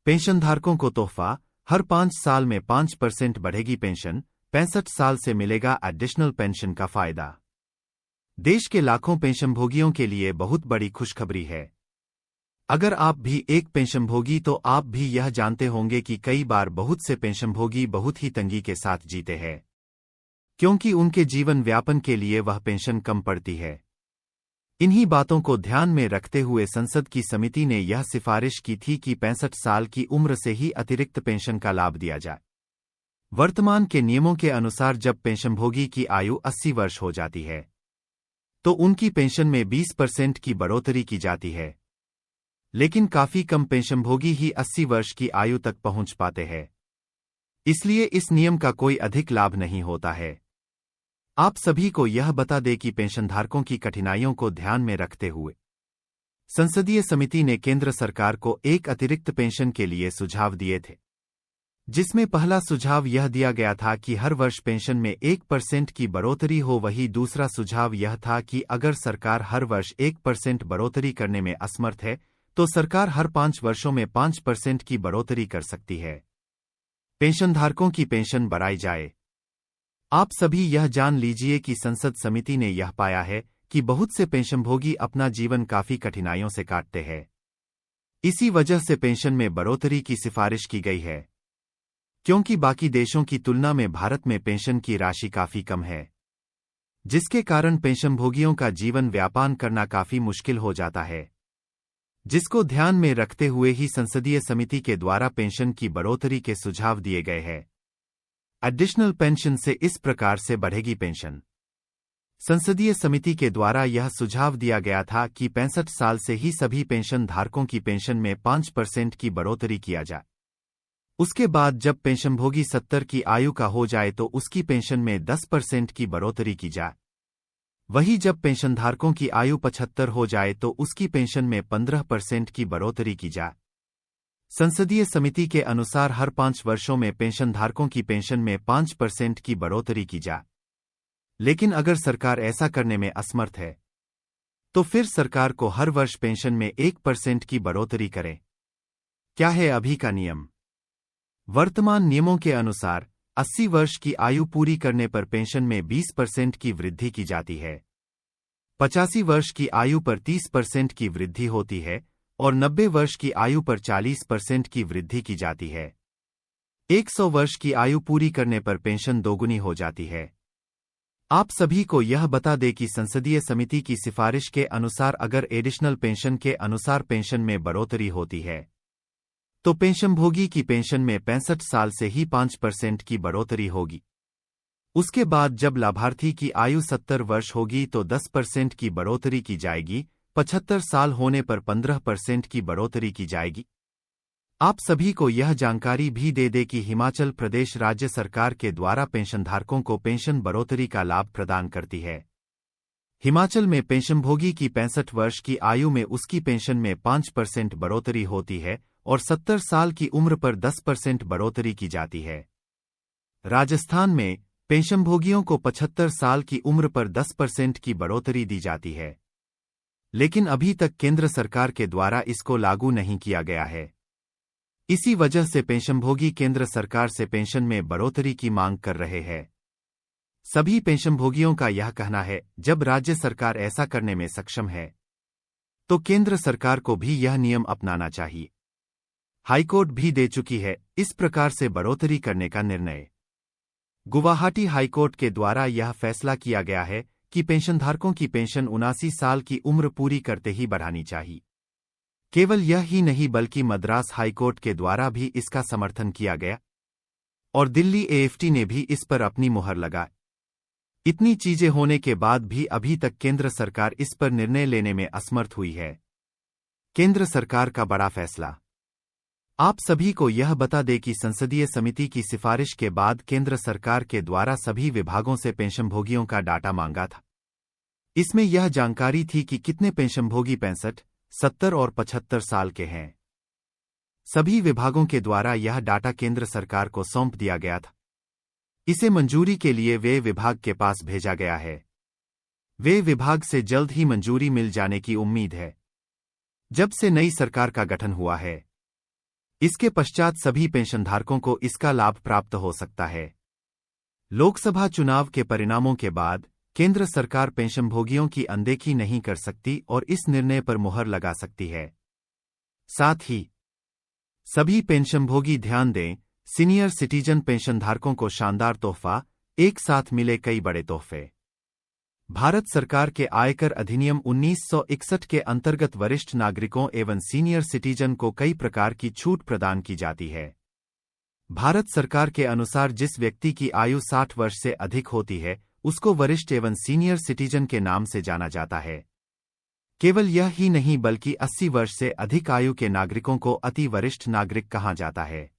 पेंशनधारकों को तोहफा, हर 5 साल में 5% बढ़ेगी पेंशन, 65 साल से मिलेगा एडिशनल पेंशन का फायदा। देश के लाखों पेंशनभोगियों के लिए बहुत बड़ी खुशखबरी है। अगर आप भी एक पेंशनभोगी तो आप भी यह जानते होंगे कि कई बार बहुत से पेंशनभोगी बहुत ही तंगी के साथ जीते हैं, क्योंकि उनके जीवन व्यापन के लिए वह पेंशन कम पड़ती है। इन्हीं बातों को ध्यान में रखते हुए संसद की समिति ने यह सिफारिश की थी कि 65 साल की उम्र से ही अतिरिक्त पेंशन का लाभ दिया जाए। वर्तमान के नियमों के अनुसार जब पेंशनभोगी की आयु 80 वर्ष हो जाती है तो उनकी पेंशन में 20% की बढ़ोतरी की जाती है, लेकिन काफी कम पेंशनभोगी ही 80 वर्ष की आयु तक पहुंच पाते हैं, इसलिए इस नियम का कोई अधिक लाभ नहीं होता है। आप सभी को यह बता दें कि पेंशनधारकों की कठिनाइयों को ध्यान में रखते हुए संसदीय समिति ने केंद्र सरकार को एक अतिरिक्त पेंशन के लिए सुझाव दिए थे, जिसमें पहला सुझाव यह दिया गया था कि हर वर्ष पेंशन में 1% की बढ़ोतरी हो। वहीं दूसरा सुझाव यह था कि अगर सरकार हर वर्ष 1% बढ़ोतरी करने में असमर्थ है तो सरकार हर 5 वर्षों में 5% की बढ़ोतरी कर सकती है। पेंशनधारकों की पेंशन बढ़ाई जाए। आप सभी यह जान लीजिए कि संसद समिति ने यह पाया है कि बहुत से पेंशनभोगी अपना जीवन काफी कठिनाइयों से काटते हैं। इसी वजह से पेंशन में बढ़ोतरी की सिफारिश की गई है, क्योंकि बाकी देशों की तुलना में भारत में पेंशन की राशि काफी कम है, जिसके कारण पेंशनभोगियों का जीवन व्यापन करना काफी मुश्किल हो जाता है। जिसको ध्यान में रखते हुए ही संसदीय समिति के द्वारा पेंशन की बढ़ोतरी के सुझाव दिए गए हैं। एडिशनल पेंशन से इस प्रकार से बढ़ेगी पेंशन। संसदीय समिति के द्वारा यह सुझाव दिया गया था कि 65 साल से ही सभी पेंशन धारकों की पेंशन में 5% की बढ़ोतरी किया जाए। उसके बाद जब पेंशनभोगी 70 की आयु का हो जाए तो उसकी पेंशन में 10% की बढ़ोतरी की जाए। वहीं जब पेंशनधारकों की आयु 75 हो जाए तो उसकी पेंशन में 15% की बढ़ोतरी की जाए। संसदीय समिति के अनुसार हर 5 वर्षों में पेंशनधारकों की पेंशन में 5% की बढ़ोतरी की जाए, लेकिन अगर सरकार ऐसा करने में असमर्थ है तो फिर सरकार को हर वर्ष पेंशन में 1% की बढ़ोतरी करे। क्या है अभी का नियम? वर्तमान नियमों के अनुसार 80 वर्ष की आयु पूरी करने पर पेंशन में 20% की वृद्धि की जाती है, 85 वर्ष की आयु पर 30% की वृद्धि होती है और 90 वर्ष की आयु पर 40% की वृद्धि की जाती है। 100 वर्ष की आयु पूरी करने पर पेंशन दोगुनी हो जाती है। आप सभी को यह बता दें कि संसदीय समिति की सिफारिश के अनुसार अगर एडिशनल पेंशन के अनुसार पेंशन में बढ़ोतरी होती है तो पेंशनभोगी की पेंशन में 65 साल से ही 5% की बढ़ोतरी होगी। उसके बाद जब लाभार्थी की आयु 70 वर्ष होगी तो 10% की बढ़ोतरी की जाएगी, 75 साल होने पर 15% की बढ़ोतरी की जाएगी। आप सभी को यह जानकारी भी दे दे कि हिमाचल प्रदेश राज्य सरकार के द्वारा पेंशनधारकों को पेंशन बढ़ोतरी का लाभ प्रदान करती है। हिमाचल में पेंशनभोगी की 65 वर्ष की आयु में उसकी पेंशन में 5% बढ़ोतरी होती है और 70 साल की उम्र पर 10% बढ़ोतरी की जाती है। राजस्थान में पेंशनभोगियों को 75 साल की उम्र पर 10% की बढ़ोतरी दी जाती है, लेकिन अभी तक केंद्र सरकार के द्वारा इसको लागू नहीं किया गया है। इसी वजह से पेंशनभोगी केंद्र सरकार से पेंशन में बढ़ोतरी की मांग कर रहे हैं। सभी पेंशनभोगियों का यह कहना है जब राज्य सरकार ऐसा करने में सक्षम है तो केंद्र सरकार को भी यह नियम अपनाना चाहिए। हाईकोर्ट भी दे चुकी है इस प्रकार से बढ़ोतरी करने का निर्णय। गुवाहाटी हाईकोर्ट के द्वारा यह फैसला किया गया है कि पेंशनधारकों की पेंशन 79 साल की उम्र पूरी करते ही बढ़ानी चाहिए। केवल यह ही नहीं बल्कि मद्रास हाईकोर्ट के द्वारा भी इसका समर्थन किया गया और दिल्ली एएफटी ने भी इस पर अपनी मुहर लगाई। इतनी चीजें होने के बाद भी अभी तक केंद्र सरकार इस पर निर्णय लेने में असमर्थ हुई है। केंद्र सरकार का बड़ा फैसला। आप सभी को यह बता दें कि संसदीय समिति की सिफारिश के बाद केंद्र सरकार के द्वारा सभी विभागों से पेंशनभोगियों का डाटा मांगा था। इसमें यह जानकारी थी कि कितने पेंशनभोगी 65, 70 और 75 साल के हैं। सभी विभागों के द्वारा यह डाटा केंद्र सरकार को सौंप दिया गया था। इसे मंजूरी के लिए वे विभाग के पास भेजा गया है। वे विभाग से जल्द ही मंजूरी मिल जाने की उम्मीद है, जब से नई सरकार का गठन हुआ है। इसके पश्चात सभी पेंशनधारकों को इसका लाभ प्राप्त हो सकता है। लोकसभा चुनाव के परिणामों के बाद केंद्र सरकार पेंशनभोगियों की अनदेखी नहीं कर सकती और इस निर्णय पर मुहर लगा सकती है। साथ ही सभी पेंशनभोगी ध्यान दें, सीनियर सिटीजन पेंशनधारकों को शानदार तोहफा, एक साथ मिले कई बड़े तोहफे। भारत सरकार के आयकर अधिनियम 1961 के अंतर्गत वरिष्ठ नागरिकों एवं सीनियर सिटीजन को कई प्रकार की छूट प्रदान की जाती है। भारत सरकार के अनुसार जिस व्यक्ति की आयु 60 वर्ष से अधिक होती है उसको वरिष्ठ एवं सीनियर सिटीजन के नाम से जाना जाता है। केवल यह ही नहीं बल्कि 80 वर्ष से अधिक आयु के नागरिकों को अति वरिष्ठ नागरिक कहा जाता है।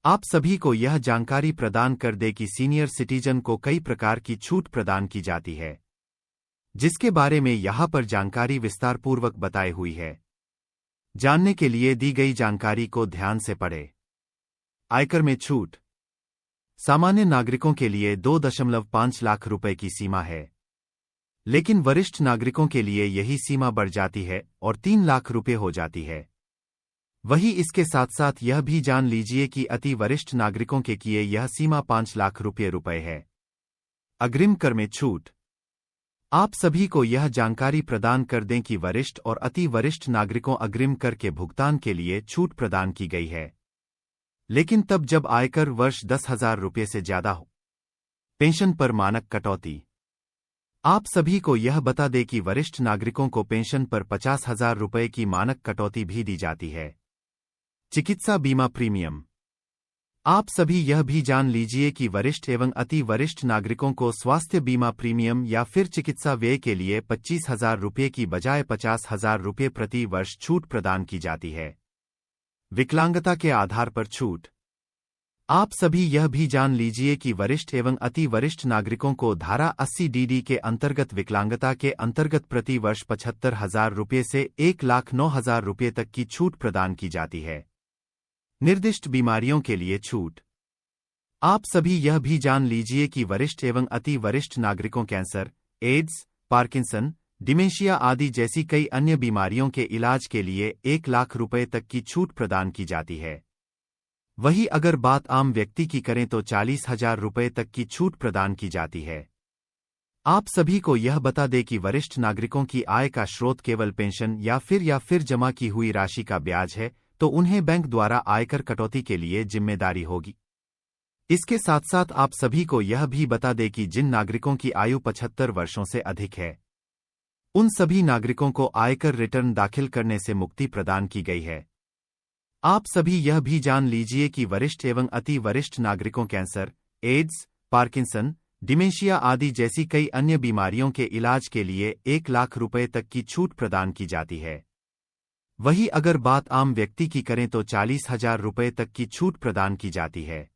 आप सभी को यह जानकारी प्रदान कर दे कि सीनियर सिटीजन को कई प्रकार की छूट प्रदान की जाती है, जिसके बारे में यहाँ पर जानकारी विस्तारपूर्वक बताई हुई है। जानने के लिए दी गई जानकारी को ध्यान से पढ़ें। आयकर में छूट सामान्य नागरिकों के लिए 2.5 लाख रुपए की सीमा है, लेकिन वरिष्ठ नागरिकों के लिए यही सीमा बढ़ जाती है और 3 लाख रुपए हो जाती है। वही इसके साथ साथ यह भी जान लीजिए कि अति वरिष्ठ नागरिकों के लिए यह सीमा 5 लाख रुपए है। अग्रिम कर में छूट आप सभी को यह जानकारी प्रदान कर दें कि वरिष्ठ और अति वरिष्ठ नागरिकों अग्रिम कर के भुगतान के लिए छूट प्रदान की गई है, लेकिन तब जब आयकर वर्ष 10,000 रुपये से ज्यादा हो। पेंशन पर मानक कटौती आप सभी को यह बता दें कि वरिष्ठ नागरिकों को पेंशन पर 50,000 रुपये की मानक कटौती भी दी जाती है। चिकित्सा बीमा प्रीमियम आप सभी यह भी जान लीजिए कि वरिष्ठ एवं अति वरिष्ठ नागरिकों को स्वास्थ्य बीमा प्रीमियम या फिर चिकित्सा व्यय के लिए 25,000 रुपये की बजाय 50,000 रुपये प्रति वर्ष छूट प्रदान की जाती है। विकलांगता के आधार पर छूट आप सभी यह भी जान लीजिए कि वरिष्ठ एवं अति वरिष्ठ नागरिकों को धारा 80 DD के अंतर्गत विकलांगता के अंतर्गत प्रति वर्ष 75,000 रुपये से 1,09,000 रुपये तक की छूट प्रदान की जाती है। निर्दिष्ट बीमारियों के लिए छूट आप सभी यह भी जान लीजिए कि वरिष्ठ एवं अति वरिष्ठ नागरिकों कैंसर, एड्स, पार्किंसन, डिमेंशिया आदि जैसी कई अन्य बीमारियों के इलाज के लिए 1 लाख रुपए तक की छूट प्रदान की जाती है। वही अगर बात आम व्यक्ति की करें तो 40,000 रुपये तक की छूट प्रदान की जाती है। आप सभी को यह बता दें कि वरिष्ठ नागरिकों की आय का स्रोत केवल पेंशन या फिर जमा की हुई राशि का ब्याज है तो उन्हें बैंक द्वारा आयकर कटौती के लिए जिम्मेदारी होगी। इसके साथ साथ आप सभी को यह भी बता दें कि जिन नागरिकों की आयु 75 वर्षों से अधिक है उन सभी नागरिकों को आयकर रिटर्न दाखिल करने से मुक्ति प्रदान की गई है। आप सभी यह भी जान लीजिए कि वरिष्ठ एवं अति वरिष्ठ नागरिकों कैंसर, एड्स, पार्किंसन, डिमेंशिया आदि जैसी कई अन्य बीमारियों के इलाज के लिए 1 लाख रुपए तक की छूट प्रदान की जाती है। वही अगर बात आम व्यक्ति की करें तो 40,000 रुपये तक की छूट प्रदान की जाती है।